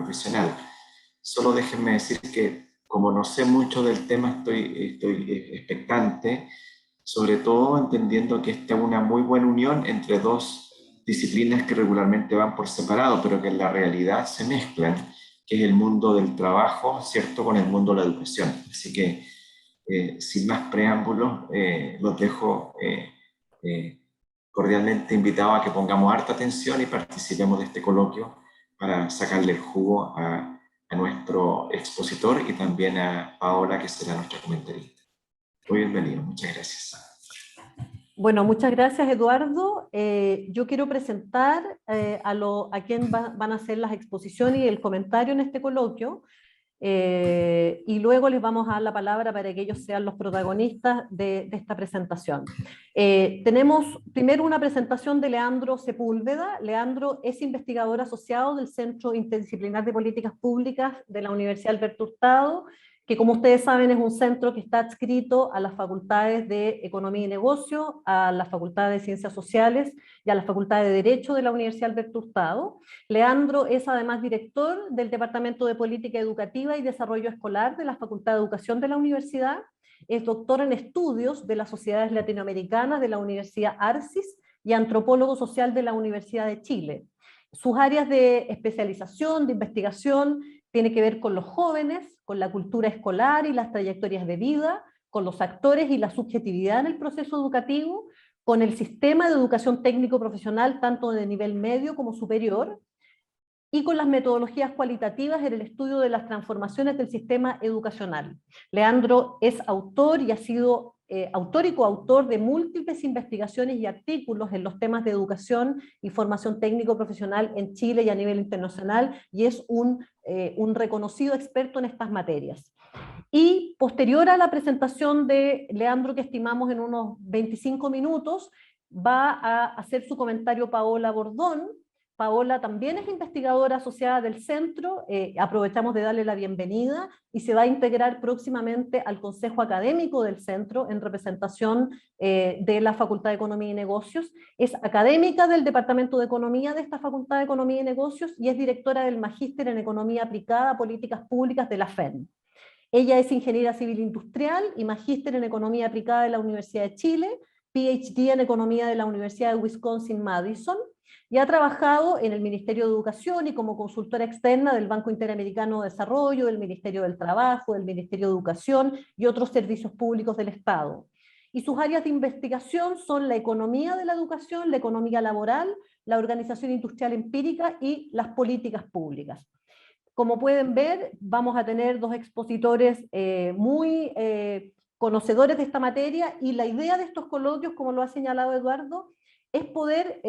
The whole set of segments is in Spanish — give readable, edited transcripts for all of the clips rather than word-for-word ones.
profesional. Solo déjenme decir que, como no sé mucho del tema, estoy expectante, sobre todo entendiendo que esta es una muy buena unión entre dos disciplinas que regularmente van por separado, pero que en la realidad se mezclan, que es el mundo del trabajo, ¿cierto?, con el mundo de la educación. Así que, sin más preámbulos, los dejo cordialmente invitados a que pongamos harta atención y participemos de este coloquio para sacarle el jugo a nuestro expositor y también a Paola, que será nuestra comentarista. Muy bienvenido, muchas gracias. Bueno, muchas gracias, Eduardo. Yo quiero presentar a quién van a hacer las exposiciones y el comentario en este coloquio, y luego les vamos a dar la palabra para que ellos sean los protagonistas de esta presentación. Tenemos primero una presentación de Leandro Sepúlveda. Leandro es investigador asociado del Centro Interdisciplinar de Políticas Públicas de la Universidad Alberto Hurtado, que, como ustedes saben, es un centro que está adscrito a las facultades de Economía y Negocio, a la Facultad de Ciencias Sociales y a la Facultad de Derecho de la Universidad Alberto Hurtado. Leandro es además director del Departamento de Política Educativa y Desarrollo Escolar de la Facultad de Educación de la universidad, es doctor en estudios de las sociedades latinoamericanas de la Universidad Arcis y antropólogo social de la Universidad de Chile. Sus áreas de especialización, de investigación, tiene que ver con los jóvenes, con la cultura escolar y las trayectorias de vida, con los actores y la subjetividad en el proceso educativo, con el sistema de educación técnico-profesional, tanto de nivel medio como superior, y con las metodologías cualitativas en el estudio de las transformaciones del sistema educacional. Leandro es autor y ha sido autor y coautor de múltiples investigaciones y artículos en los temas de educación y formación técnico-profesional en Chile y a nivel internacional, y es un reconocido experto en estas materias. Y posterior a la presentación de Leandro, que estimamos en unos 25 minutos, va a hacer su comentario Paola Bordón. Paola también es investigadora asociada del centro, aprovechamos de darle la bienvenida, y se va a integrar próximamente al Consejo Académico del centro en representación de la Facultad de Economía y Negocios. Es académica del Departamento de Economía de esta Facultad de Economía y Negocios y es directora del Magíster en Economía Aplicada a Políticas Públicas de la FEN. Ella es ingeniera civil industrial y magíster en Economía Aplicada de la Universidad de Chile, PhD en Economía de la Universidad de Wisconsin-Madison, y ha trabajado en el Ministerio de Educación y como consultora externa del Banco Interamericano de Desarrollo, del Ministerio del Trabajo, del Ministerio de Educación y otros servicios públicos del Estado. Y sus áreas de investigación son la economía de la educación, la economía laboral, la organización industrial empírica y las políticas públicas. Como pueden ver, vamos a tener dos expositores muy conocedores de esta materia, y la idea de estos coloquios, como lo ha señalado Eduardo, es poder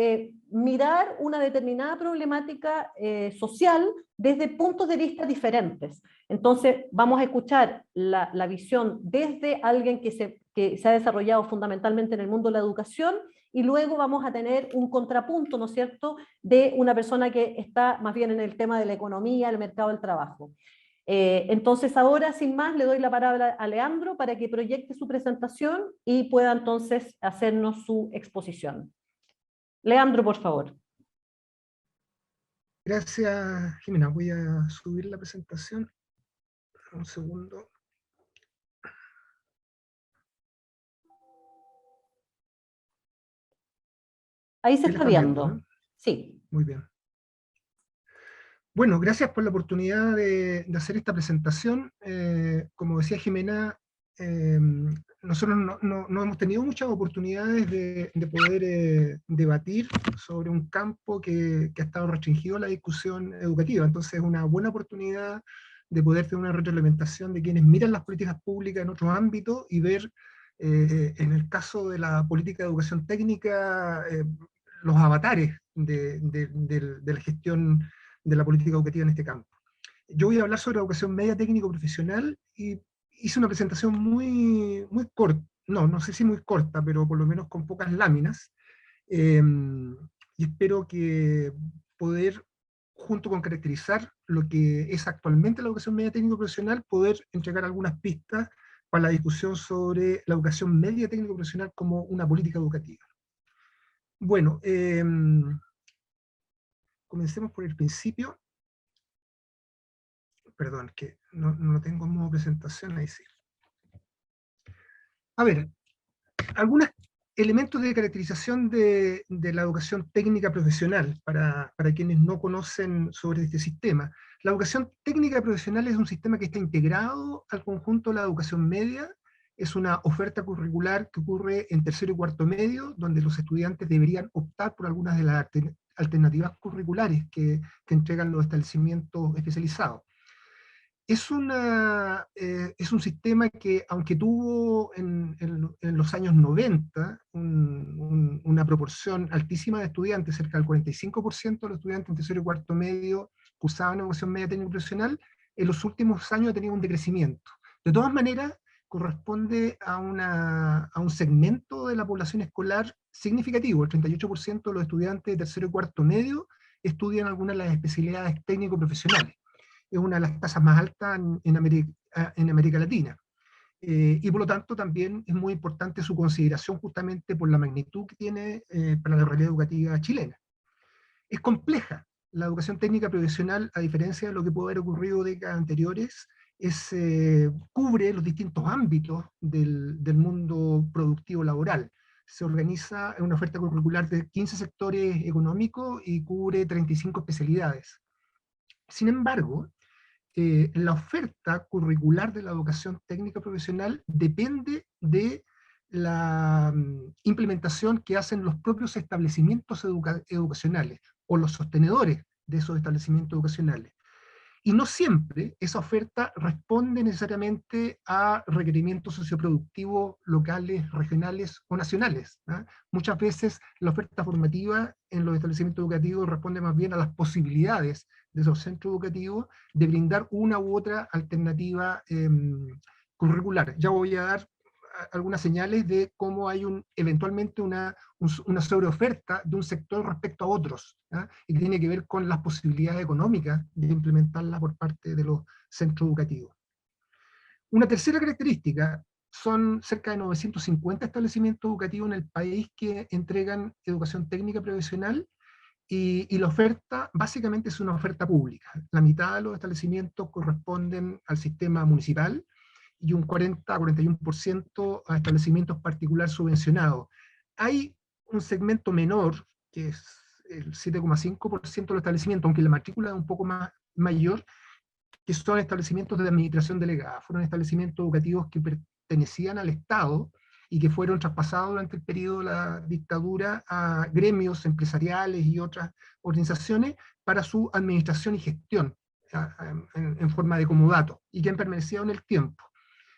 mirar una determinada problemática social desde puntos de vista diferentes. Entonces vamos a escuchar la visión desde alguien que se ha desarrollado fundamentalmente en el mundo de la educación, y luego vamos a tener un contrapunto, ¿no es cierto?, de una persona que está más bien en el tema de la economía, el mercado del trabajo. Entonces ahora, sin más, le doy la palabra a Leandro para que proyecte su presentación y pueda entonces hacernos su exposición. Leandro, por favor. Gracias, Jimena. Voy a subir la presentación. Un segundo. Ahí se está viendo, ¿no? Sí. Muy bien. Bueno, gracias por la oportunidad de hacer esta presentación. Como decía Jimena, nosotros no hemos tenido muchas oportunidades de poder debatir sobre un campo que ha estado restringido a la discusión educativa. Entonces es una buena oportunidad de poder tener una retroalimentación de quienes miran las políticas públicas en otros ámbitos y ver, en el caso de la política de educación técnica, los avatares de la gestión de la política educativa en este campo. Yo voy a hablar sobre educación media técnico-profesional y hice una presentación muy corta, no sé si muy corta, pero por lo menos con pocas láminas, y espero que poder, junto con caracterizar lo que es actualmente la educación media técnico-profesional, poder entregar algunas pistas para la discusión sobre la educación media técnico-profesional como una política educativa. Bueno, comencemos por el principio. Perdón, que no lo tengo en modo presentación, ahí sí. A ver, algunos elementos de caracterización de la educación técnica profesional, para quienes no conocen sobre este sistema. La educación técnica profesional es un sistema que está integrado al conjunto de la educación media, es una oferta curricular que ocurre en tercero y cuarto medio, donde los estudiantes deberían optar por algunas de las alternativas curriculares que entregan los establecimientos especializados. Es un sistema que, aunque tuvo en los años 90 una proporción altísima de estudiantes, cerca del 45% de los estudiantes en tercero y cuarto medio cursaban educación media técnica profesional, en los últimos años ha tenido un decrecimiento. De todas maneras, corresponde a un segmento de la población escolar significativo. El 38% de los estudiantes de tercero y cuarto medio estudian algunas de las especialidades técnico-profesionales. Es una de las tasas más altas en América Latina. Y por lo tanto también es muy importante su consideración justamente por la magnitud que tiene para la realidad educativa chilena. Es compleja. La educación técnica profesional, a diferencia de lo que puede haber ocurrido décadas anteriores, cubre los distintos ámbitos del mundo productivo laboral. Se organiza en una oferta curricular de 15 sectores económicos y cubre 35 especialidades. Sin embargo, la oferta curricular de la educación técnica profesional depende de la implementación que hacen los propios establecimientos educacionales o los sostenedores de esos establecimientos educacionales. Y no siempre esa oferta responde necesariamente a requerimientos socioproductivos locales, regionales o nacionales, ¿eh? Muchas veces la oferta formativa en los establecimientos educativos responde más bien a las posibilidades de esos centros educativos de brindar una u otra alternativa curricular. Ya voy a dar algunas señales de cómo hay eventualmente una sobreoferta de un sector respecto a otros, ¿eh? Y que tiene que ver con las posibilidades económicas de implementarla por parte de los centros educativos. Una tercera característica son cerca de 950 establecimientos educativos en el país que entregan educación técnica profesional, y la oferta básicamente es una oferta pública. La mitad de los establecimientos corresponden al sistema municipal, y un 40-41% a establecimientos particulares subvencionados. Hay un segmento menor, que es el 7,5% de los establecimientos, aunque la matrícula es un poco más mayor, que son establecimientos de administración delegada. Fueron establecimientos educativos que pertenecían al Estado y que fueron traspasados durante el periodo de la dictadura a gremios empresariales y otras organizaciones para su administración y gestión en forma de comodato, y que han permanecido en el tiempo.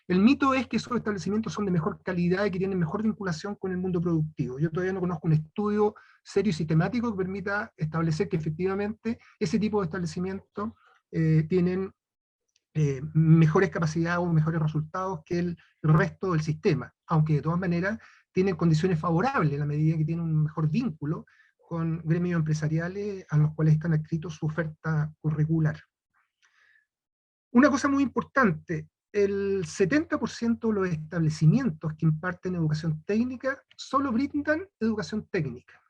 El mito es que esos establecimientos son de mejor calidad y que tienen mejor vinculación con el mundo productivo. Yo todavía no conozco un estudio serio y sistemático que permita establecer que efectivamente ese tipo de establecimientos tienen mejores capacidades o mejores resultados que el resto del sistema, aunque de todas maneras tienen condiciones favorables en la medida que tienen un mejor vínculo con gremios empresariales a los cuales están adscritos su oferta curricular. Una cosa muy importante: el 70% de los establecimientos que imparten educación técnica solo brindan educación técnica.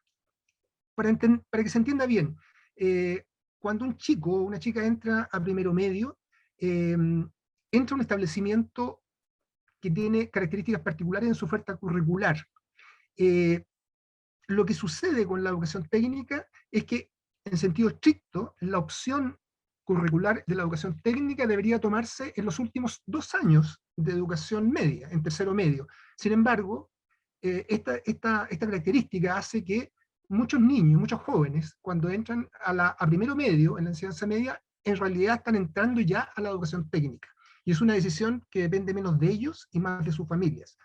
Para que se entienda bien, cuando un chico o una chica entra a primero medio, entra a un establecimiento que tiene características particulares en su oferta curricular. Lo que sucede con la educación técnica es que, en sentido estricto, la opción curricular de la educación técnica debería tomarse en los últimos 2 años de educación media, en tercero medio. Sin embargo, esta característica hace que muchos niños, muchos jóvenes, cuando entran a primero medio, en la enseñanza media, en realidad están entrando ya a la educación técnica. Y es una decisión que depende menos de ellos y más de sus familias.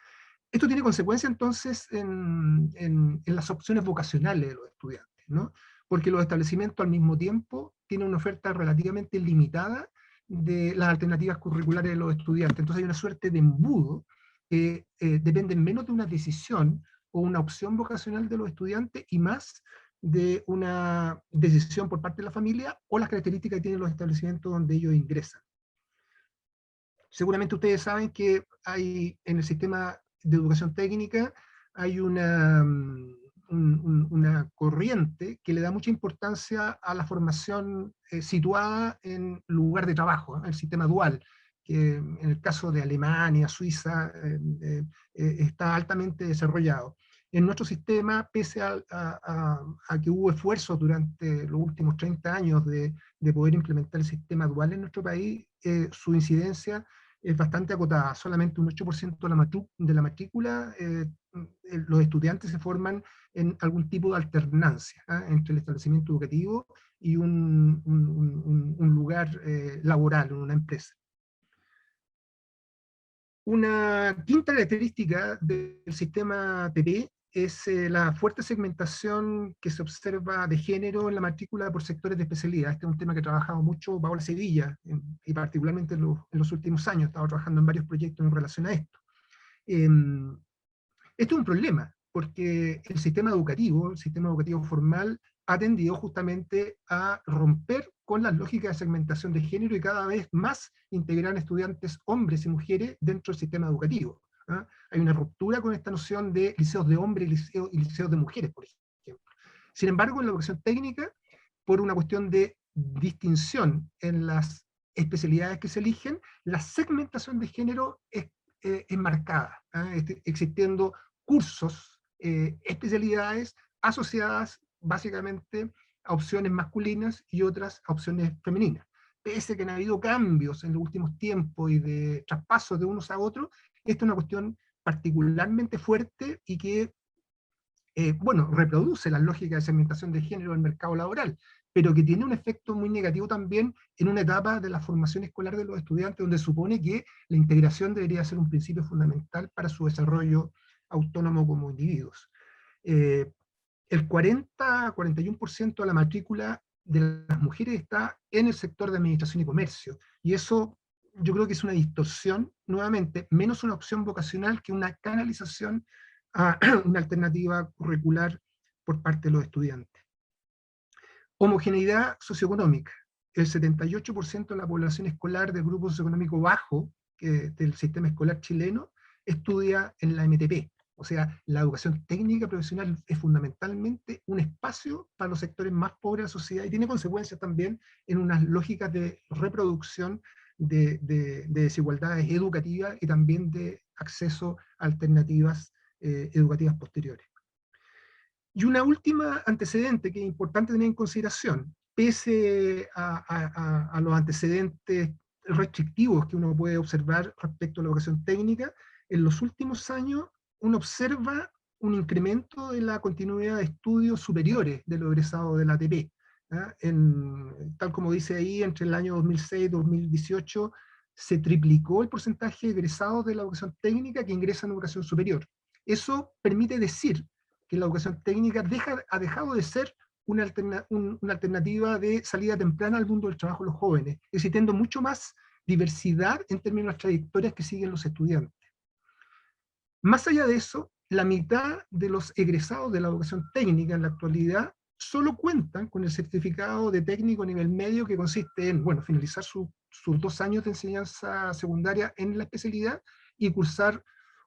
Esto tiene consecuencia entonces en las opciones vocacionales de los estudiantes, ¿no? Porque los establecimientos al mismo tiempo tienen una oferta relativamente limitada de las alternativas curriculares de los estudiantes. Entonces hay una suerte de embudo que depende menos de una decisión o una opción vocacional de los estudiantes y más de una decisión por parte de la familia o las características que tienen los establecimientos donde ellos ingresan. Seguramente ustedes saben que hay en el sistema de educación técnica hay una una corriente que le da mucha importancia a la formación situada en lugar de trabajo, el sistema dual, que en el caso de Alemania, Suiza, está altamente desarrollado. En nuestro sistema, pese a que hubo esfuerzos durante los últimos 30 años de poder implementar el sistema dual en nuestro país, su incidencia es bastante acotada. Solamente un 8% de la matrícula, los estudiantes se forman en algún tipo de alternancia entre el establecimiento educativo y un lugar laboral, una empresa. Una quinta característica del sistema TP es la fuerte segmentación que se observa de género en la matrícula por sectores de especialidad. Este es un tema que ha trabajado mucho Paola Sevilla, y particularmente en los últimos años. He estado trabajando en varios proyectos en relación a esto. Esto es un problema, porque el sistema educativo formal, ha tendido justamente a romper con las lógicas de segmentación de género y cada vez más integrar estudiantes hombres y mujeres dentro del sistema educativo. Hay una ruptura con esta noción de liceos de hombres y liceos de mujeres, por ejemplo. Sin embargo, en la educación técnica, por una cuestión de distinción en las especialidades que se eligen, la segmentación de género es marcada, existiendo cursos, especialidades asociadas básicamente a opciones masculinas y otras a opciones femeninas. Pese a que han habido cambios en los últimos tiempos y de traspasos de unos a otros, esta es una cuestión particularmente fuerte y que bueno, reproduce las lógicas de segmentación de género en el mercado laboral, pero que tiene un efecto muy negativo también en una etapa de la formación escolar de los estudiantes, donde supone que la integración debería ser un principio fundamental para su desarrollo autónomo como individuos. El 40-41% de la matrícula de las mujeres está en el sector de administración y comercio, y eso yo creo que es una distorsión, nuevamente, menos una opción vocacional que una canalización a una alternativa curricular por parte de los estudiantes. Homogeneidad socioeconómica. El 78% de la población escolar del grupo socioeconómico bajo del sistema escolar chileno estudia en la MTP. O sea, la educación técnica profesional es fundamentalmente un espacio para los sectores más pobres de la sociedad y tiene consecuencias también en unas lógicas de reproducción de desigualdades educativas y también de acceso a alternativas educativas posteriores. Y una última antecedente que es importante tener en consideración, pese a los antecedentes restrictivos que uno puede observar respecto a la educación técnica, en los últimos años uno observa un incremento de la continuidad de estudios superiores de los egresados de la ATP. Tal como dice ahí, entre el año 2006 y 2018 se triplicó el porcentaje de egresados de la educación técnica que ingresan a educación superior. Eso permite decir que la educación técnica ha dejado de ser una alternativa de salida temprana al mundo del trabajo de los jóvenes, existiendo mucho más diversidad en términos de las trayectorias que siguen los estudiantes. Más allá de eso, la mitad de los egresados de la educación técnica en la actualidad solo cuentan con el certificado de técnico a nivel medio, que consiste en, bueno, finalizar sus 2 años de enseñanza secundaria en la especialidad y cursar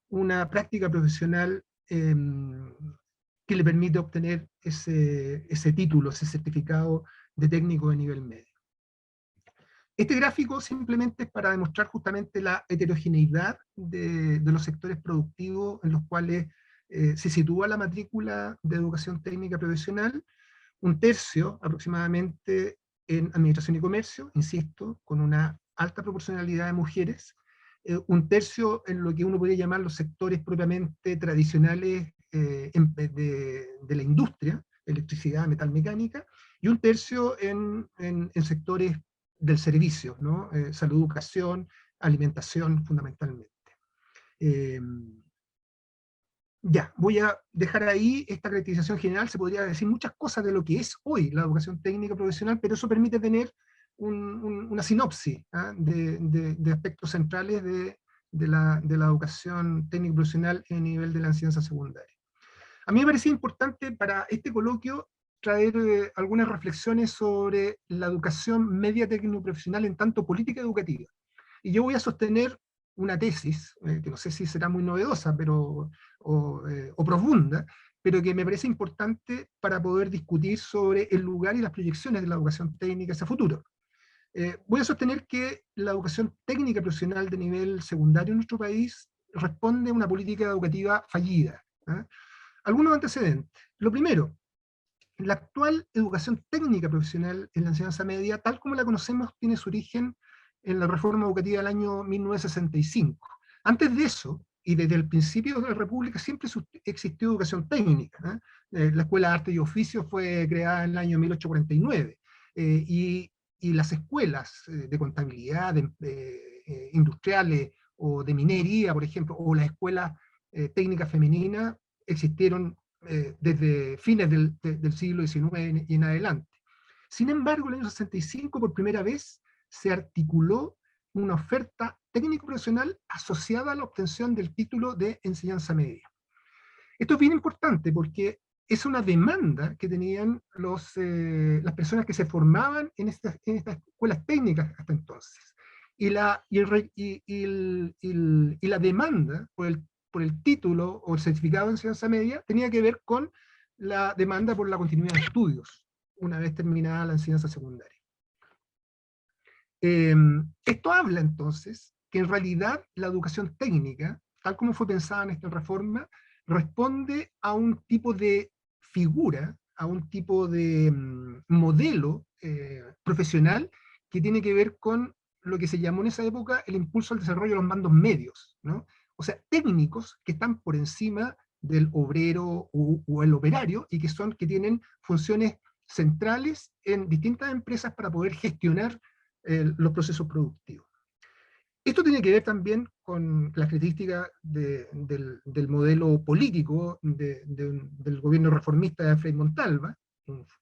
una práctica profesional que le permite obtener ese título, ese certificado de técnico de nivel medio. Este gráfico simplemente es para demostrar justamente la heterogeneidad de los sectores productivos en los cuales se sitúa la matrícula de educación técnica profesional. Un tercio aproximadamente en administración y comercio, insisto, con una alta proporcionalidad de mujeres, un tercio en lo que uno podría llamar los sectores propiamente tradicionales de la industria, electricidad, metal mecánica, y un tercio en sectores del servicio, ¿no? Salud, educación, alimentación fundamentalmente. Ya, voy a dejar ahí esta caracterización general. Se podría decir muchas cosas de lo que es hoy la educación técnica profesional, pero eso permite tener una sinopsis de aspectos centrales de la educación técnica profesional en el nivel de la enseñanza secundaria. A mí me parecía importante para este coloquio traer algunas reflexiones sobre la educación media técnico profesional en tanto política educativa. Y yo voy a sostener una tesis, que no sé si será muy novedosa o profunda, pero que me parece importante para poder discutir sobre el lugar y las proyecciones de la educación técnica hacia futuro. Voy a sostener que la educación técnica profesional de nivel secundario en nuestro país responde a una política educativa fallida. ¿Ah? Algunos antecedentes. Lo primero, la actual educación técnica profesional en la enseñanza media, tal como la conocemos, tiene su origen en la reforma educativa del año 1965. Antes de eso, y desde el principio de la República, siempre existió educación técnica. La Escuela de Arte y Oficios fue creada en el año 1849, y las escuelas de contabilidad, industriales o de minería, por ejemplo, o las escuelas técnicas femeninas existieron desde fines del siglo XIX y en adelante. Sin embargo, en el año 65, por primera vez, se articuló una oferta técnico-profesional asociada a la obtención del título de enseñanza media. Esto es bien importante porque es una demanda que tenían las personas que se formaban en estas escuelas técnicas hasta entonces. Y la demanda por el título o el certificado de enseñanza media tenía que ver con la demanda por la continuidad de estudios, una vez terminada la enseñanza secundaria. Esto habla entonces que en realidad la educación técnica, tal como fue pensada en esta reforma, responde a un tipo de figura, a un tipo de modelo profesional que tiene que ver con lo que se llamó en esa época el impulso al desarrollo de los mandos medios, ¿no? O sea, técnicos que están por encima del obrero o el operario y que tienen funciones centrales en distintas empresas para poder gestionar los procesos productivos. Esto tiene que ver también con las características del modelo político del gobierno reformista de Frei Montalva,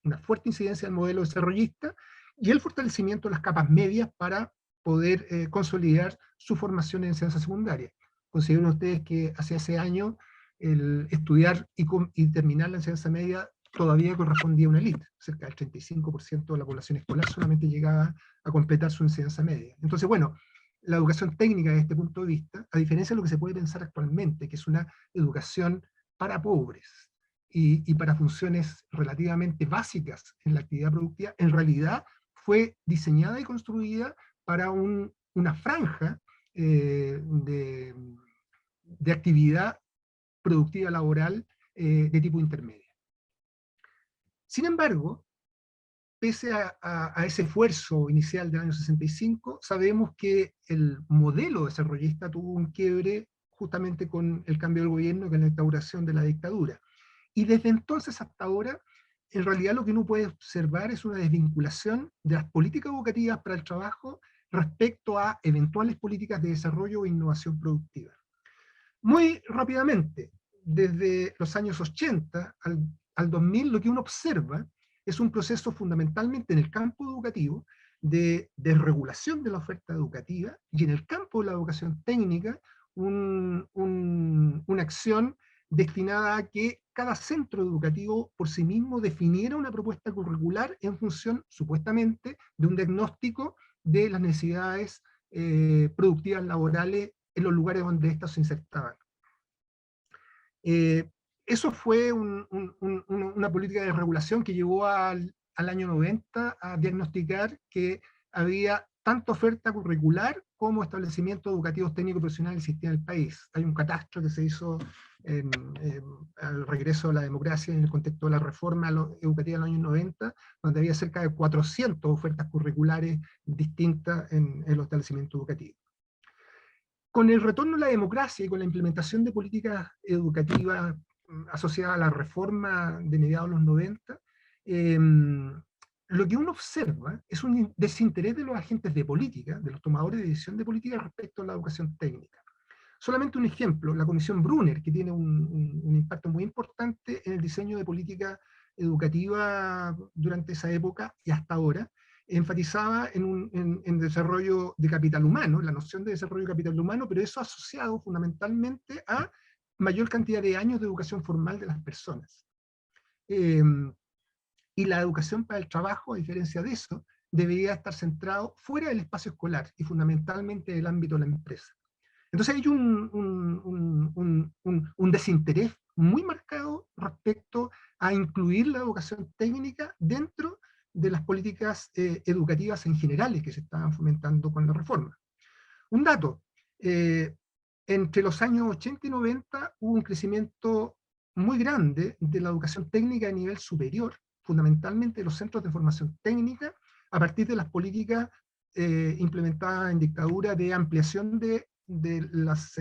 una fuerte incidencia del modelo desarrollista, y el fortalecimiento de las capas medias para poder consolidar su formación en enseñanza secundaria. Consideren ustedes que hace ese año el estudiar y terminar la enseñanza media todavía correspondía a una élite. Cerca del 35% de la población escolar solamente llegaba a completar su enseñanza media. Entonces, bueno, la educación técnica desde este punto de vista, a diferencia de lo que se puede pensar actualmente, que es una educación para pobres y para funciones relativamente básicas en la actividad productiva, en realidad fue diseñada y construida para una franja de actividad productiva laboral de tipo intermedio. Sin embargo, pese a ese esfuerzo inicial del año 65, sabemos que el modelo desarrollista tuvo un quiebre justamente con el cambio del gobierno, con la instauración de la dictadura. Y desde entonces hasta ahora, en realidad lo que uno puede observar es una desvinculación de las políticas educativas para el trabajo respecto a eventuales políticas de desarrollo e innovación productiva. Muy rápidamente, desde los años 80 al 2000, lo que uno observa es un proceso fundamentalmente en el campo educativo de desregulación de la oferta educativa, y en el campo de la educación técnica una acción destinada a que cada centro educativo por sí mismo definiera una propuesta curricular en función, supuestamente, de un diagnóstico de las necesidades productivas laborales en los lugares donde éstas se insertaban. Eso fue una política de regulación que llevó al año 90 a diagnosticar que había tanta oferta curricular como establecimientos educativos técnicos profesionales existían en el país. Hay un catastro que se hizo al regreso a la democracia en el contexto de la reforma educativa del año 90, donde había cerca de 400 ofertas curriculares distintas en los establecimientos educativos. Con el retorno a la democracia y con la implementación de políticas educativas asociadas a la reforma de mediados de los 90, lo que uno observa es un desinterés de los agentes de política, de los tomadores de decisión de política respecto a la educación técnica. Solamente un ejemplo, la Comisión Brunner, que tiene un impacto muy importante en el diseño de política educativa durante esa época y hasta ahora, enfatizaba en desarrollo de capital humano, la noción de desarrollo de capital humano, pero eso asociado fundamentalmente a mayor cantidad de años de educación formal de las personas. Y la educación para el trabajo, a diferencia de eso, debería estar centrado fuera del espacio escolar y fundamentalmente del ámbito de la empresa. Entonces hay un desinterés muy marcado respecto a incluir la educación técnica dentro de las políticas educativas en generales que se estaban fomentando con la reforma. Un dato, entre los años 80 y 90 hubo un crecimiento muy grande de la educación técnica a nivel superior, fundamentalmente de los centros de formación técnica, a partir de las políticas implementadas en dictadura de ampliación de las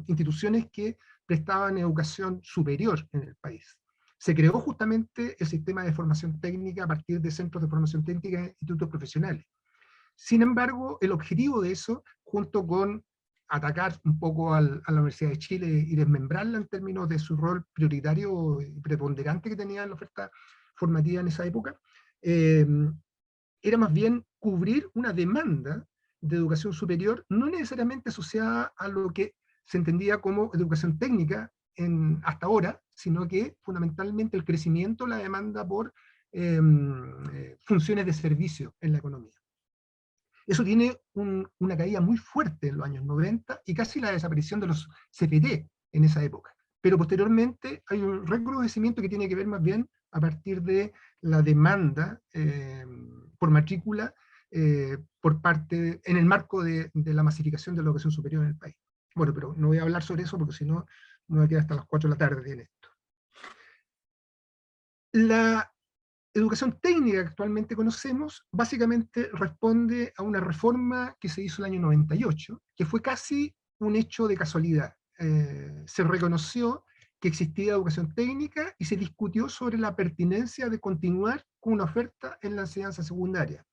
instituciones que prestaban educación superior en el país. Se creó justamente el sistema de formación técnica a partir de centros de formación técnica e institutos profesionales. Sin embargo, el objetivo de eso, junto con atacar un poco a la Universidad de Chile y desmembrarla en términos de su rol prioritario y preponderante que tenía en la oferta formativa en esa época, era más bien cubrir una demanda de educación superior, no necesariamente asociada a lo que se entendía como educación técnica hasta ahora, sino que fundamentalmente el crecimiento, la demanda por funciones de servicio en la economía. Eso tiene una caída muy fuerte en los años 90 y casi la desaparición de los CPT en esa época. Pero posteriormente hay un recrudecimiento que tiene que ver más bien a partir de la demanda por matrícula en el marco de la masificación de la educación superior en el país. Bueno, pero no voy a hablar sobre eso porque si no me voy a quedar hasta las 4 de la tarde en esto. La educación técnica que actualmente conocemos básicamente responde a una reforma que se hizo el año 98, que fue casi un hecho de casualidad. Se reconoció que existía educación técnica y se discutió sobre la pertinencia de continuar con una oferta en la enseñanza secundaria.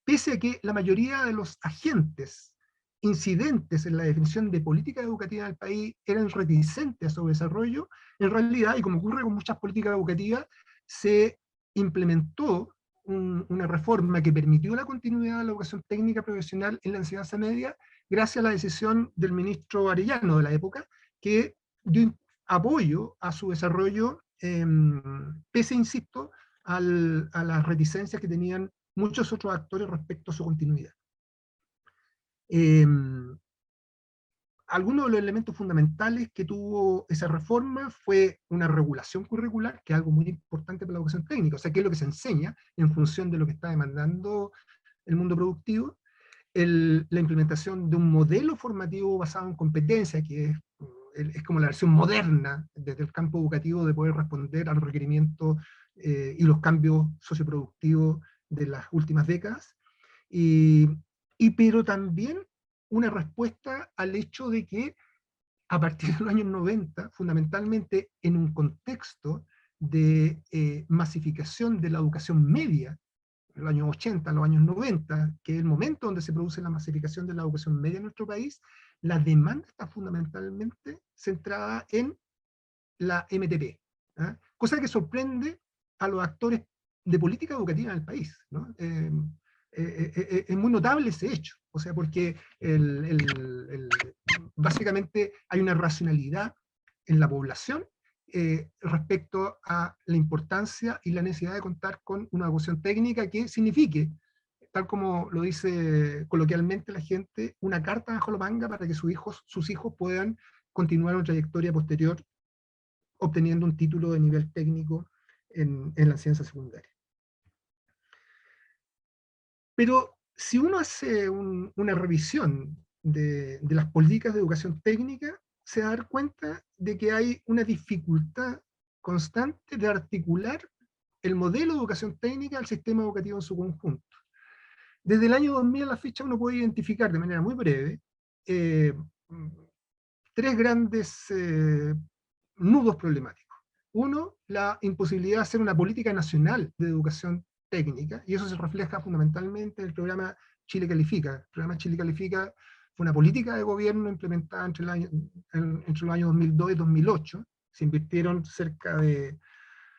Pese a que la mayoría de los agentes incidentes en la definición de política educativa del país eran reticentes a su desarrollo, en realidad, y como ocurre con muchas políticas educativas, se implementó una reforma que permitió la continuidad de la educación técnica profesional en la enseñanza media, gracias a la decisión del ministro Arellano de la época, que dio apoyo a su desarrollo, pese, insisto, a las reticencias que tenían muchos otros actores respecto a su continuidad. Algunos de los elementos fundamentales que tuvo esa reforma fue una regulación curricular, que es algo muy importante para la educación técnica, o sea, qué es lo que se enseña en función de lo que está demandando el mundo productivo, la implementación de un modelo formativo basado en competencia, que es como la versión moderna desde el campo educativo de poder responder a los requerimientos y los cambios socioproductivos de las últimas décadas, pero también una respuesta al hecho de que a partir de los años 90, fundamentalmente en un contexto de masificación de la educación media, en los años 80, en los años 90, que es el momento donde se produce la masificación de la educación media en nuestro país, la demanda está fundamentalmente centrada en la MTP, ¿eh? Cosa que sorprende a los actores de política educativa en el país, ¿no? Es muy notable ese hecho, o sea, porque básicamente hay una racionalidad en la población respecto a la importancia y la necesidad de contar con una educación técnica que signifique, tal como lo dice coloquialmente la gente, una carta bajo la manga para que sus hijos puedan continuar una trayectoria posterior obteniendo un título de nivel técnico en la enseñanza secundaria. Pero si uno hace una revisión de las políticas de educación técnica, se va a dar cuenta de que hay una dificultad constante de articular el modelo de educación técnica al sistema educativo en su conjunto. Desde el año 2000 a la fecha uno puede identificar de manera muy breve tres grandes nudos problemáticos. Uno, la imposibilidad de hacer una política nacional de educación técnica, y eso se refleja fundamentalmente en el programa Chile Califica. El programa Chile Califica fue una política de gobierno implementada entre los años 2002 y 2008. Se invirtieron cerca de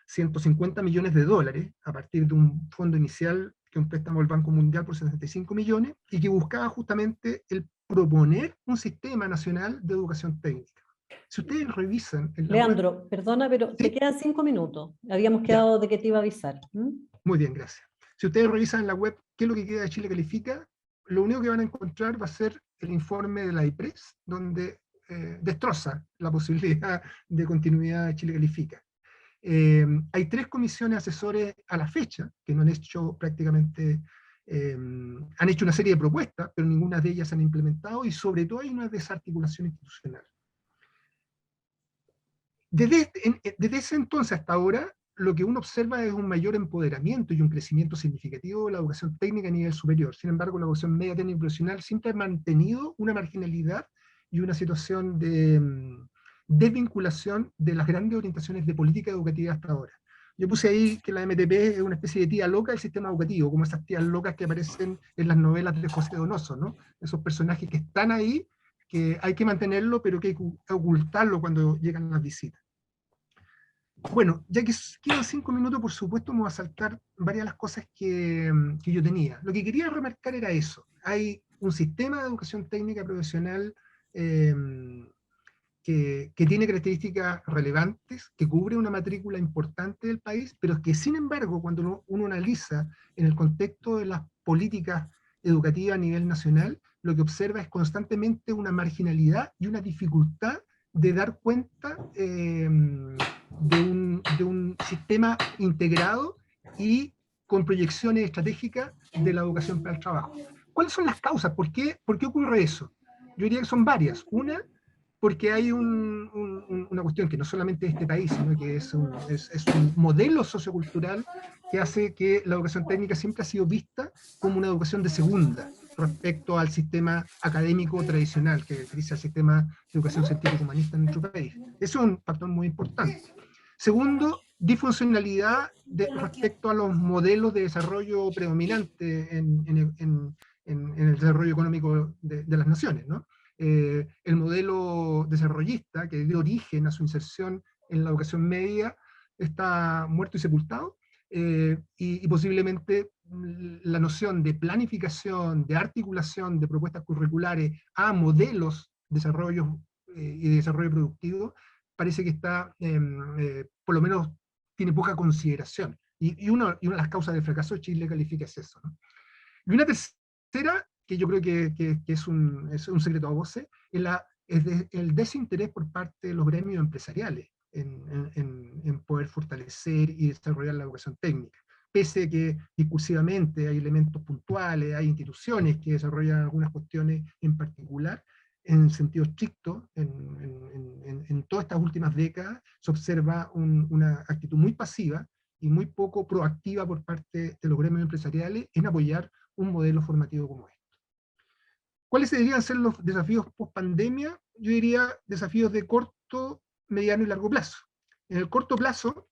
150 millones de dólares a partir de un fondo inicial, que es un préstamo del Banco Mundial por 75 millones, y que buscaba justamente el proponer un sistema nacional de educación técnica. Si ustedes revisan... Leandro, web, perdona, pero ¿sí? te quedan 5 minutos. Habíamos quedado de que te iba a avisar. Muy bien, gracias. Si ustedes revisan en la web qué es lo que queda de Chile Califica, lo único que van a encontrar va a ser el informe de la IPRES, donde destroza la posibilidad de continuidad de Chile Califica. Hay 3 comisiones asesores a la fecha, que no han hecho prácticamente, han hecho una serie de propuestas, pero ninguna de ellas se han implementado, y sobre todo hay una desarticulación institucional. Desde ese entonces hasta ahora, lo que uno observa es un mayor empoderamiento y un crecimiento significativo de la educación técnica a nivel superior. Sin embargo, la educación media, técnica y profesional siempre ha mantenido una marginalidad y una situación de desvinculación de las grandes orientaciones de política educativa hasta ahora. Yo puse ahí que la MTP es una especie de tía loca del sistema educativo, como esas tías locas que aparecen en las novelas de José Donoso, ¿no? Esos personajes que están ahí, que hay que mantenerlo, pero que hay que ocultarlo cuando llegan las visitas. Bueno, ya que quedan 5 minutos, por supuesto me voy a saltar varias de las cosas que yo tenía. Lo que quería remarcar era eso. Hay un sistema de educación técnica profesional que tiene características relevantes, que cubre una matrícula importante del país, pero que sin embargo, cuando uno analiza en el contexto de las políticas educativas a nivel nacional, lo que observa es constantemente una marginalidad y una dificultad de dar cuenta de un sistema integrado y con proyecciones estratégicas de la educación para el trabajo. ¿Cuáles son las causas? ¿Por qué ocurre eso? Yo diría que son varias. Una, porque hay una cuestión que no solamente es este país, sino que es un modelo sociocultural que hace que la educación técnica siempre ha sido vista como una educación de segunda respecto al sistema académico tradicional que caracteriza el sistema de educación científica humanista en nuestro país. Eso es un factor muy importante. Segundo, disfuncionalidad respecto a los modelos de desarrollo predominante en el desarrollo económico de las naciones, ¿no? El modelo desarrollista que dio origen a su inserción en la educación media está muerto y sepultado, y posiblemente la noción de planificación, de articulación de propuestas curriculares a modelos de desarrollo y de desarrollo productivo parece que está, por lo menos, tiene poca consideración. Y una de las causas del fracaso de Chile Califica es eso, ¿no? Y una tercera, que yo creo que es un secreto a voces, es el desinterés por parte de los gremios empresariales en poder fortalecer y desarrollar la educación técnica. Pese a que discursivamente hay elementos puntuales, hay instituciones que desarrollan algunas cuestiones en particular, en sentido estricto, en todas estas últimas décadas, se observa una actitud muy pasiva y muy poco proactiva por parte de los gremios empresariales en apoyar un modelo formativo como este. ¿Cuáles deberían ser los desafíos post-pandemia? Yo diría desafíos de corto, mediano y largo plazo. En el corto plazo,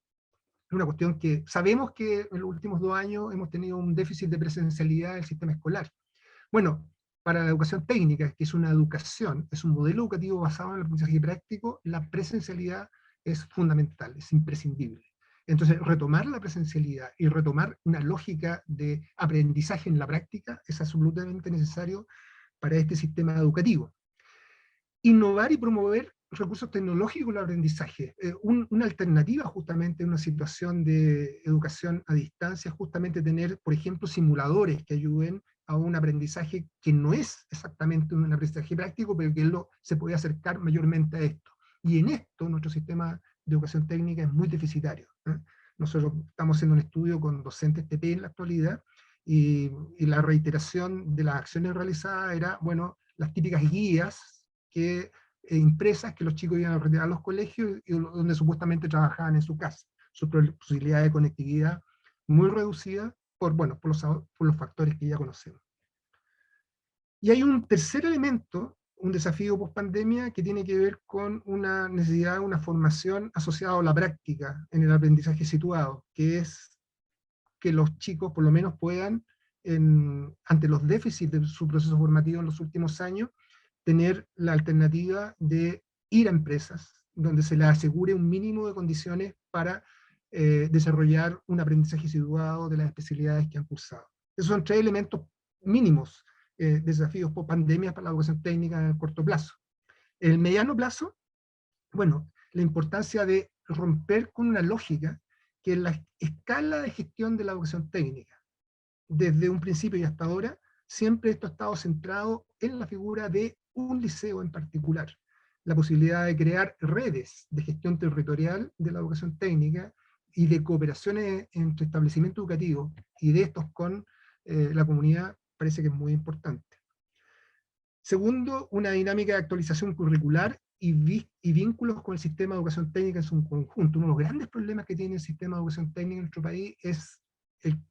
una cuestión que sabemos que en los últimos 2 años hemos tenido un déficit de presencialidad del sistema escolar. Bueno, para la educación técnica, que es una educación, es un modelo educativo basado en el aprendizaje práctico, la presencialidad es fundamental, es imprescindible. Entonces, retomar la presencialidad y retomar una lógica de aprendizaje en la práctica es absolutamente necesario para este sistema educativo. Innovar y promover recursos tecnológicos en el aprendizaje. Una alternativa justamente en una situación de educación a distancia es justamente tener, por ejemplo, simuladores que ayuden a un aprendizaje que no es exactamente un aprendizaje práctico, pero que se puede acercar mayormente a esto. Y en esto nuestro sistema de educación técnica es muy deficitario, ¿eh? Nosotros estamos haciendo un estudio con docentes TP en la actualidad, y la reiteración de las acciones realizadas era, bueno, las típicas guías impresas que los chicos iban a retirar a los colegios y donde supuestamente trabajaban en su casa. Su posibilidad de conectividad muy reducida por los factores que ya conocemos. Y hay un tercer elemento, un desafío post-pandemia, que tiene que ver con una necesidad de una formación asociada a la práctica en el aprendizaje situado, que es que los chicos por lo menos puedan, ante los déficits de su proceso formativo en los últimos años, tener la alternativa de ir a empresas donde se les asegure un mínimo de condiciones para desarrollar un aprendizaje situado de las especialidades que han cursado. Esos son 3 elementos mínimos, desafíos por pandemia para la educación técnica en el corto plazo. En el mediano plazo, bueno, la importancia de romper con una lógica que en la escala de gestión de la educación técnica, desde un principio y hasta ahora, siempre esto ha estado centrado en la figura de un liceo en particular. la posibilidad de crear redes de gestión territorial de la educación técnica y de cooperaciones entre establecimientos educativos y de estos con la comunidad parece que es muy importante. Segundo, una dinámica de actualización curricular y vínculos con el sistema de educación técnica en su conjunto. Uno de los grandes problemas que tiene el sistema de educación técnica en nuestro país es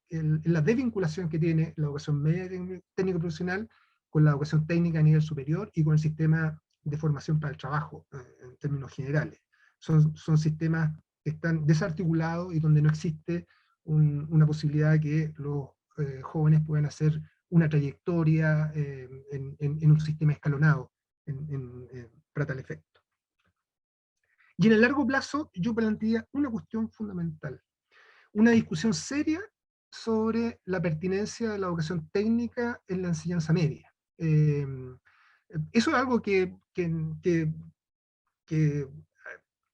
la desvinculación que tiene la educación media técnica profesional con la educación técnica a nivel superior y con el sistema de formación para el trabajo, en términos generales. Son sistemas que están desarticulados y donde no existe una posibilidad de que los jóvenes puedan hacer una trayectoria en un sistema escalonado para tal efecto. Y en el largo plazo yo plantearía una cuestión fundamental, una discusión seria sobre la pertinencia de la educación técnica en la enseñanza media. Eso es algo que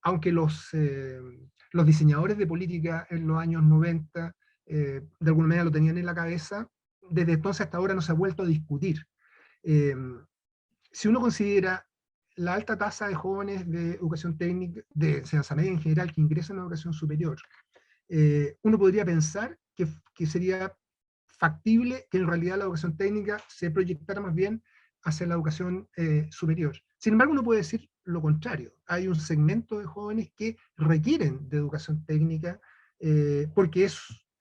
aunque los diseñadores de política en los años 90 de alguna manera lo tenían en la cabeza, desde entonces hasta ahora no se ha vuelto a discutir. Si uno considera la alta tasa de jóvenes de educación técnica, de enseñanza media en general, que ingresan a la educación superior, uno podría pensar que sería factible que en realidad la educación técnica se proyectara más bien hacia la educación superior. Sin embargo, uno puede decir lo contrario. Hay un segmento de jóvenes que requieren de educación técnica porque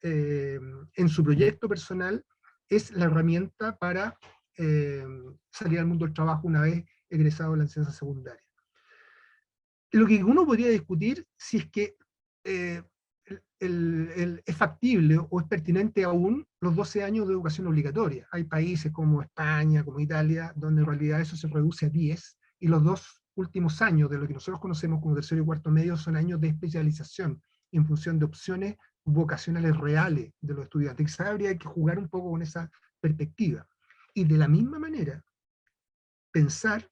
en su proyecto personal es la herramienta para salir al mundo del trabajo una vez egresado de la enseñanza secundaria. Lo que uno podría discutir si es que es factible o es pertinente aún los 12 años de educación obligatoria. Hay países como España, como Italia, donde en realidad eso se reduce a 10, y los 2 últimos años de lo que nosotros conocemos como tercero y cuarto medio son años de especialización en función de opciones vocacionales reales de los estudiantes. Quizás habría que jugar un poco con esa perspectiva. Y de la misma manera, pensar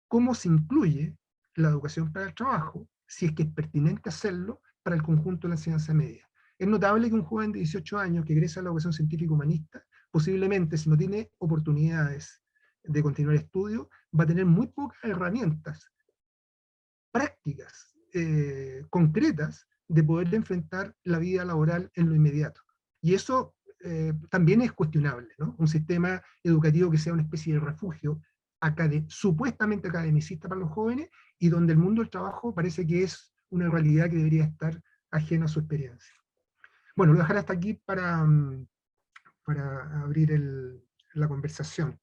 cómo se incluye la educación para el trabajo, si es que es pertinente hacerlo, para el conjunto de la enseñanza media. Es notable que un joven de 18 años que egresa a la educación científica humanista, posiblemente si no tiene oportunidades de continuar estudio, va a tener muy pocas herramientas prácticas, concretas, de poder enfrentar la vida laboral en lo inmediato. Y eso también es cuestionable, ¿no? Un sistema educativo que sea una especie de refugio supuestamente academicista para los jóvenes, y donde el mundo del trabajo parece que es una realidad que debería estar ajena a su experiencia. Bueno, lo voy a dejar hasta aquí para abrir la conversación.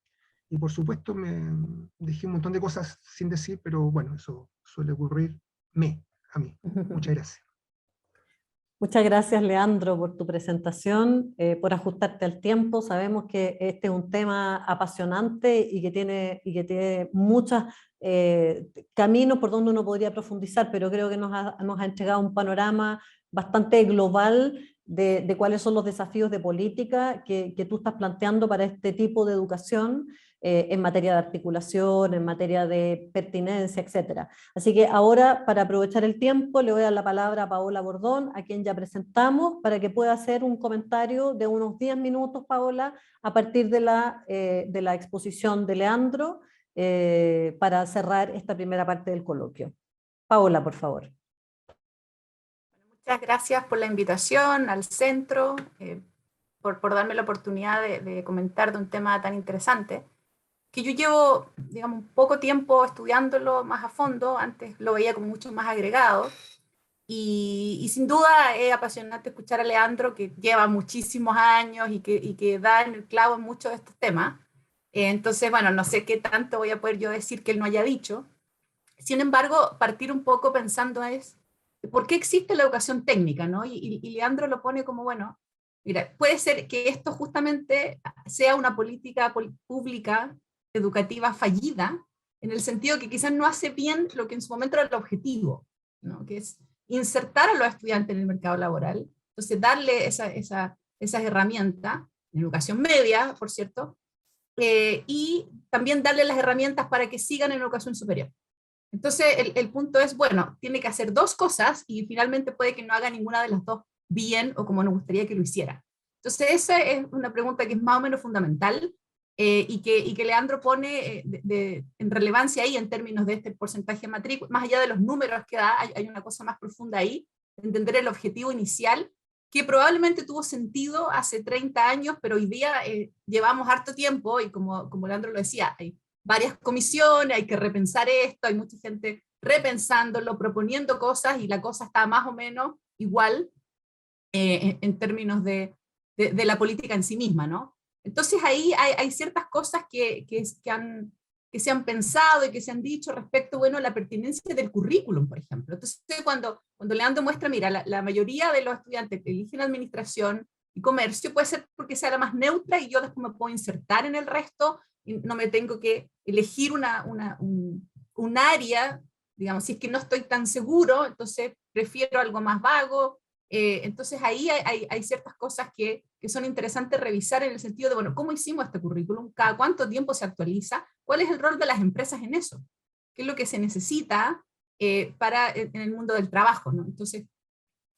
Y por supuesto me dejé un montón de cosas sin decir, pero bueno, eso suele ocurrirme a mí. Muchas gracias. Muchas gracias, Leandro, por tu presentación, por ajustarte al tiempo. Sabemos que este es un tema apasionante y que tiene muchos caminos por donde uno podría profundizar, pero creo que nos ha entregado un panorama bastante global de cuáles son los desafíos de política que tú estás planteando para este tipo de educación en materia de articulación, en materia de pertinencia, etc. Así que ahora, para aprovechar el tiempo, le voy a dar la palabra a Paola Bordón, a quien ya presentamos, para que pueda hacer un comentario de unos 10 minutos, Paola, a partir de la exposición de Leandro, para cerrar esta primera parte del coloquio. Paola, por favor. Muchas gracias por la invitación al centro, por darme la oportunidad de comentar de un tema tan interesante, que yo llevo, digamos, poco tiempo estudiándolo más a fondo. Antes lo veía como mucho más agregado, y sin duda es apasionante escuchar a Leandro, que lleva muchísimos años y que da en el clavo en muchos de estos temas. Entonces, bueno, no sé qué tanto voy a poder yo decir que él no haya dicho. Sin embargo, partir un poco pensando es, ¿por qué existe la educación técnica, ¿no? Y Leandro lo pone como, bueno, mira, puede ser que esto justamente sea una política pública educativa fallida, en el sentido que quizás no hace bien lo que en su momento era el objetivo, ¿no? Que es insertar a los estudiantes en el mercado laboral, entonces darle esas herramientas, en educación media, por cierto, y también darle las herramientas para que sigan en educación superior. Entonces el punto es, bueno, tiene que hacer dos cosas y finalmente puede que no haga ninguna de las dos bien o como nos gustaría que lo hiciera. Entonces esa es una pregunta que es más o menos fundamental, y que Leandro pone en relevancia ahí en términos de este porcentaje de matrícula, más allá de los números que da, hay una cosa más profunda ahí, entender el objetivo inicial, que probablemente tuvo sentido hace 30 años, pero hoy día llevamos harto tiempo, y como Leandro lo decía, hay varias comisiones, hay que repensar esto, hay mucha gente repensándolo, proponiendo cosas, y la cosa está más o menos igual en términos de la política en sí misma, ¿no? Entonces ahí hay ciertas cosas que se han pensado y que se han dicho respecto, bueno, a la pertinencia del currículum, por ejemplo. Entonces cuando Leandro muestra, mira, la mayoría de los estudiantes que eligen administración y comercio puede ser porque sea la más neutra y yo después me puedo insertar en el resto y no me tengo que elegir un área, digamos, si es que no estoy tan seguro, entonces prefiero algo más vago. Entonces ahí hay ciertas cosas que son interesantes revisar en el sentido de, bueno, ¿cómo hicimos este currículum? ¿Cada cuánto tiempo se actualiza? ¿Cuál es el rol de las empresas en eso? ¿Qué es lo que se necesita en el mundo del trabajo, ¿no? Entonces,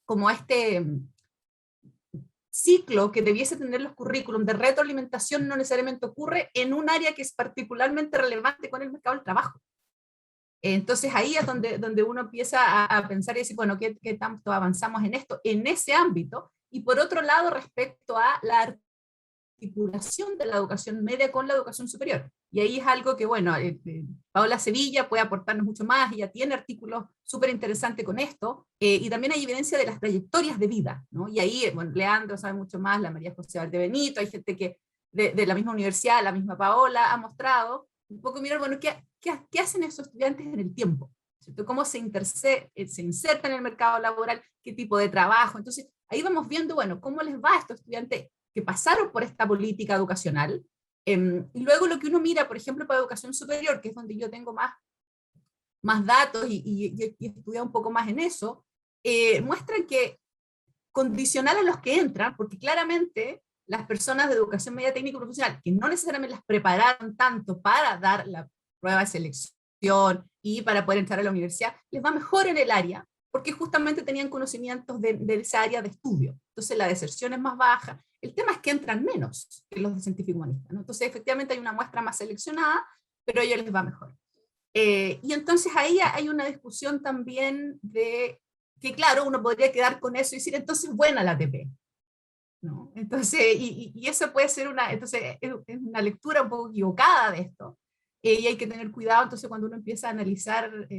como este ciclo que debiese tener los currículum de retroalimentación no necesariamente ocurre en un área que es particularmente relevante con el mercado del trabajo. Entonces ahí es donde uno empieza a pensar y decir, bueno, ¿qué tanto avanzamos en esto, en ese ámbito? Y por otro lado, respecto a la articulación de la educación media con la educación superior. Y ahí es algo que, bueno, Paola Sevilla puede aportarnos mucho más, ella tiene artículos súper interesantes con esto, y también hay evidencia de las trayectorias de vida, ¿no? Y ahí, bueno, Leandro sabe mucho más, la María José Valdebenito, hay gente que de la misma universidad, la misma Paola, ha mostrado un poco mirar, bueno, ¿qué hacen esos estudiantes en el tiempo? ¿Cierto? ¿Cómo se insertan en el mercado laboral? ¿Qué tipo de trabajo? Entonces, ahí vamos viendo, bueno, cómo les va a estos estudiantes que pasaron por esta política educacional. Y luego lo que uno mira, por ejemplo, para educación superior, que es donde yo tengo más datos y he estudiado un poco más en eso, muestran que condicional a los que entran, porque claramente las personas de educación media técnica y profesional, que no necesariamente las prepararon tanto para dar la prueba de selección y para poder entrar a la universidad, les va mejor en el área, porque justamente tenían conocimientos de esa área de estudio. Entonces la deserción es más baja. El tema es que entran menos que los de científico humanista, ¿no? Entonces efectivamente hay una muestra más seleccionada, pero a ellos les va mejor. Y entonces ahí hay una discusión también de que, claro, uno podría quedar con eso y decir, entonces buena la ATP, ¿no? Entonces, y eso puede ser entonces es una lectura un poco equivocada de esto, y hay que tener cuidado entonces cuando uno empieza a analizar,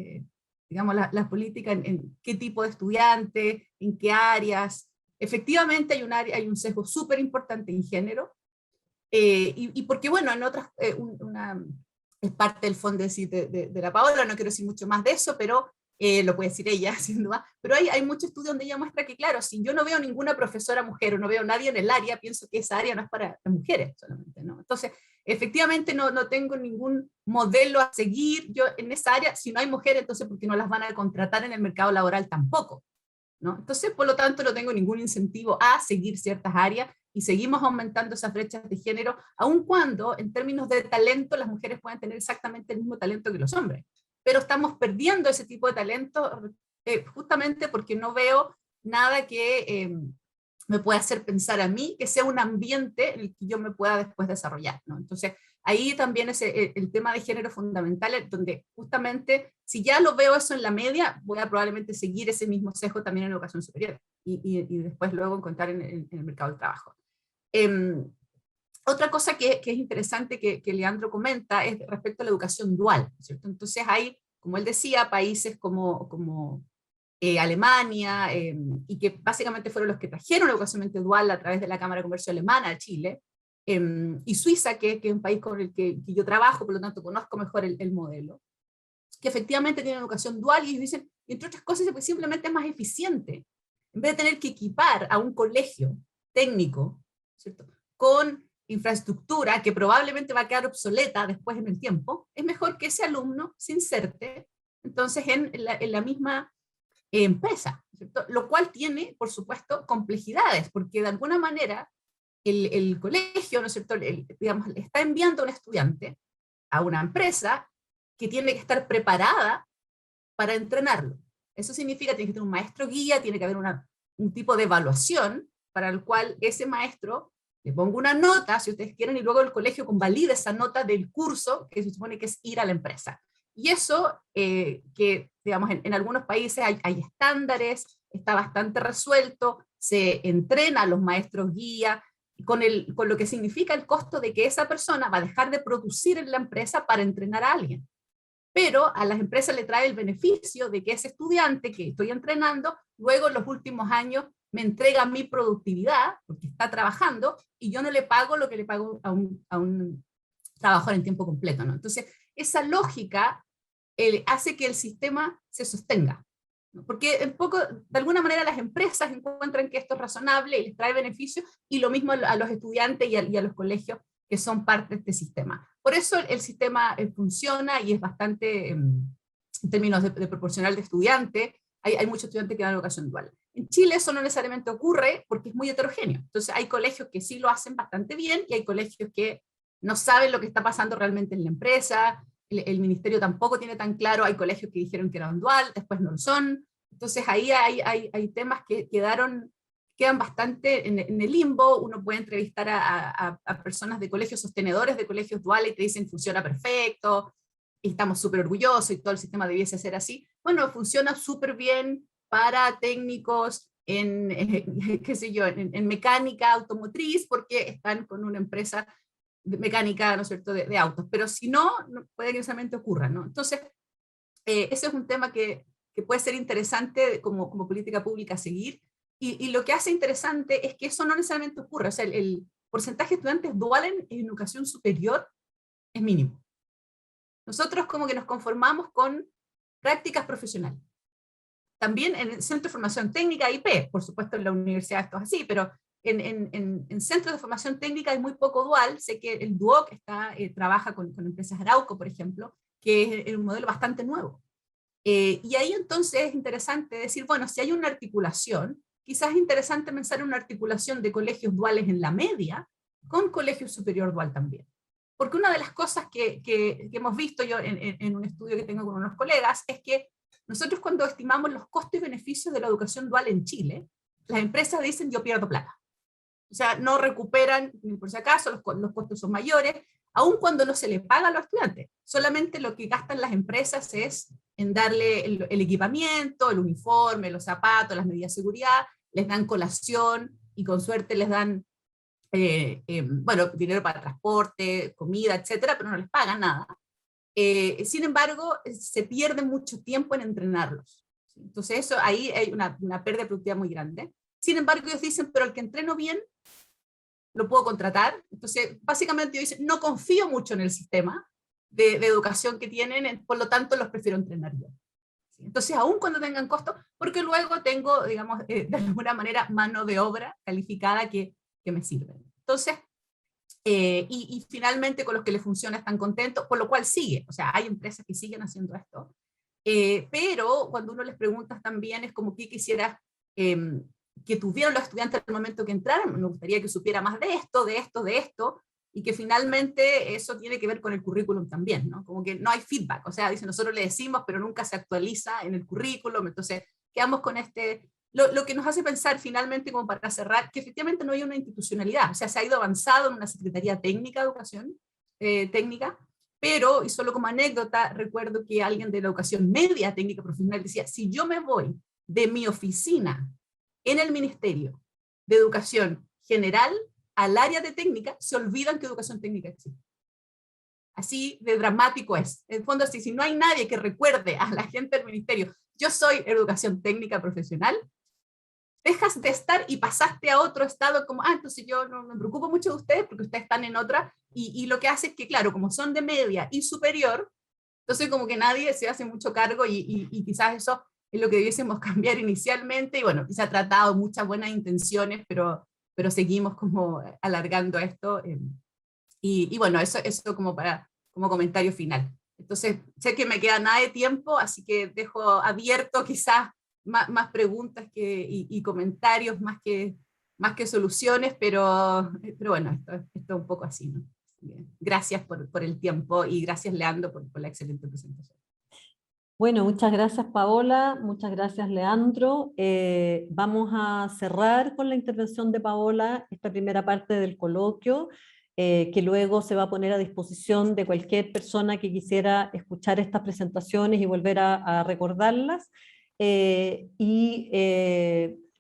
digamos, las políticas en qué tipo de estudiante, en qué áreas. Efectivamente hay un sesgo súper importante en género, y porque, bueno, en otras, es parte del fondo de la Paola, no quiero decir mucho más de eso, pero lo puede decir ella, sin duda, pero hay mucho estudio donde ella muestra que, claro, si yo no veo ninguna profesora mujer o no veo nadie en el área, pienso que esa área no es para las mujeres solamente, ¿no? Entonces, efectivamente no tengo ningún modelo a seguir yo en esa área, si no hay mujeres, entonces ¿por qué no las van a contratar en el mercado laboral tampoco? ¿No? Entonces, por lo tanto, no tengo ningún incentivo a seguir ciertas áreas y seguimos aumentando esas brechas de género, aun cuando en términos de talento las mujeres pueden tener exactamente el mismo talento que los hombres. Pero estamos perdiendo ese tipo de talento justamente porque no veo nada que me pueda hacer pensar a mí que sea un ambiente en el que yo me pueda después desarrollar, ¿no? Entonces, ahí también es el tema de género fundamental, donde justamente, si ya lo veo eso en la media, voy a probablemente seguir ese mismo sesgo también en la educación superior, y después luego encontrar en el mercado del trabajo. Otra cosa que es interesante que Leandro comenta es respecto a la educación dual, ¿cierto? Entonces hay, como él decía, países como Alemania, y que básicamente fueron los que trajeron la educación dual a través de la Cámara de Comercio Alemana a Chile, y Suiza, que es un país con el que yo trabajo, por lo tanto conozco mejor el modelo, que efectivamente tienen educación dual, y ellos dicen, entre otras cosas, pues simplemente es más eficiente, en vez de tener que equipar a un colegio técnico, ¿cierto?, con infraestructura que probablemente va a quedar obsoleta después en el tiempo, es mejor que ese alumno se inserte entonces en la misma empresa, ¿cierto? Lo cual tiene, por supuesto, complejidades, porque de alguna manera el colegio, ¿no es cierto?, digamos, le está enviando a un estudiante a una empresa que tiene que estar preparada para entrenarlo. Eso significa que tiene que tener un maestro guía, tiene que haber un tipo de evaluación para el cual ese maestro le pongo una nota, si ustedes quieren, y luego el colegio convalida esa nota del curso, que se supone que es ir a la empresa. Y eso, que digamos, en algunos países hay estándares, está bastante resuelto, se entrena a los maestros guía, con lo que significa el costo de que esa persona va a dejar de producir en la empresa para entrenar a alguien. Pero a las empresas le trae el beneficio de que ese estudiante que estoy entrenando, luego en los últimos años me entrega mi productividad, porque está trabajando, y yo no le pago lo que le pago a un trabajador en tiempo completo, ¿no? Entonces, esa lógica hace que el sistema se sostenga, ¿no? Porque un poco, de alguna manera las empresas encuentran que esto es razonable y les trae beneficios, y lo mismo a los estudiantes y a los colegios que son parte de este sistema. Por eso el sistema funciona y es bastante, en términos de proporcional de estudiantes, hay muchos estudiantes que dan educación dual. En Chile eso no necesariamente ocurre porque es muy heterogéneo. Entonces hay colegios que sí lo hacen bastante bien y hay colegios que no saben lo que está pasando realmente en la empresa, el ministerio tampoco tiene tan claro, hay colegios que dijeron que eran dual, después no lo son. Entonces ahí hay temas que quedan bastante en el limbo. Uno puede entrevistar a personas de colegios sostenedores de colegios duales y te dicen funciona perfecto, y estamos súper orgullosos y todo el sistema debiese ser así. Bueno, funciona súper bien para técnicos qué sé yo, en mecánica automotriz, porque están con una empresa de mecánica, ¿no es cierto?, de autos, pero si no, puede que necesariamente ocurra, ¿no? Entonces, ese es un tema que puede ser interesante como política pública a seguir, y lo que hace interesante es que eso no necesariamente ocurre, o sea, el porcentaje de estudiantes duales en educación superior es mínimo. Nosotros como que nos conformamos con prácticas profesionales. También en el Centro de Formación Técnica, IP, por supuesto en la universidad esto es así, pero en centros de formación técnica hay muy poco dual. Sé que el DUOC trabaja con empresas Arauco, por ejemplo, que es un modelo bastante nuevo. Y ahí entonces es interesante decir, bueno, si hay una articulación, quizás es interesante pensar en una articulación de colegios duales en la media con colegio superior dual también. Porque una de las cosas que hemos visto yo en un estudio que tengo con unos colegas es que nosotros cuando estimamos los costos y beneficios de la educación dual en Chile, las empresas dicen yo pierdo plata. O sea, no recuperan, ni por si acaso, los costos son mayores, aun cuando no se le paga a los estudiantes. Solamente lo que gastan las empresas es en darle el equipamiento, el uniforme, los zapatos, las medidas de seguridad, les dan colación y con suerte les dan bueno, dinero para transporte, comida, etcétera, pero no les pagan nada. Sin embargo, se pierde mucho tiempo en entrenarlos. Entonces eso, ahí hay una pérdida de productividad muy grande. Sin embargo, ellos dicen, pero el que entreno bien, lo puedo contratar. Entonces, básicamente ellos dicen, no confío mucho en el sistema de educación que tienen, por lo tanto los prefiero entrenar yo. Entonces, aún cuando tengan costo, porque luego tengo, digamos, de alguna manera, mano de obra calificada que me sirve. Entonces, y finalmente con los que les funciona están contentos, por lo cual sigue. O sea, hay empresas que siguen haciendo esto. Pero cuando uno les pregunta también es como que quisiera que tuvieran los estudiantes al momento que entraran. Me gustaría que supiera más de esto, de esto, de esto, y que finalmente eso tiene que ver con el currículum también, ¿no? Como que no hay feedback, o sea, dice, nosotros le decimos, pero nunca se actualiza en el currículum. Entonces quedamos con lo que nos hace pensar finalmente, como para cerrar, que efectivamente no hay una institucionalidad. O sea, se ha ido avanzado en una Secretaría Técnica de Educación Técnica, pero, y solo como anécdota, recuerdo que alguien de la educación media técnica profesional decía, si yo me voy de mi oficina en el Ministerio de Educación General al área de técnica, se olvidan que educación técnica existe. Así de dramático es. En el fondo, si no hay nadie que recuerde a la gente del ministerio, yo soy educación técnica profesional, dejas de estar y pasaste a otro estado como, entonces yo no me preocupo mucho de ustedes porque ustedes están en otra, y lo que hace es que, claro, como son de media y superior, entonces como que nadie se hace mucho cargo, y quizás eso es lo que debiésemos cambiar inicialmente, y bueno, se ha tratado muchas buenas intenciones, pero seguimos como alargando esto, y bueno, eso como comentario final. Entonces, sé que me queda nada de tiempo, así que dejo abierto quizás más preguntas y comentarios más que soluciones, pero bueno, esto es un poco así, ¿no? Gracias por el tiempo, y gracias, Leandro, por la excelente presentación. Bueno, muchas gracias Paola, muchas gracias Leandro. Vamos a cerrar con la intervención de Paola esta primera parte del coloquio, que luego se va a poner a disposición de cualquier persona que quisiera escuchar estas presentaciones y volver a recordarlas.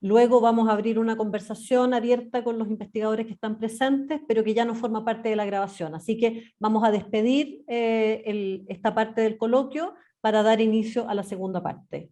Luego vamos a abrir una conversación abierta con los investigadores que están presentes, pero que ya no forma parte de la grabación. Así que vamos a despedir esta parte del coloquio para dar inicio a la segunda parte.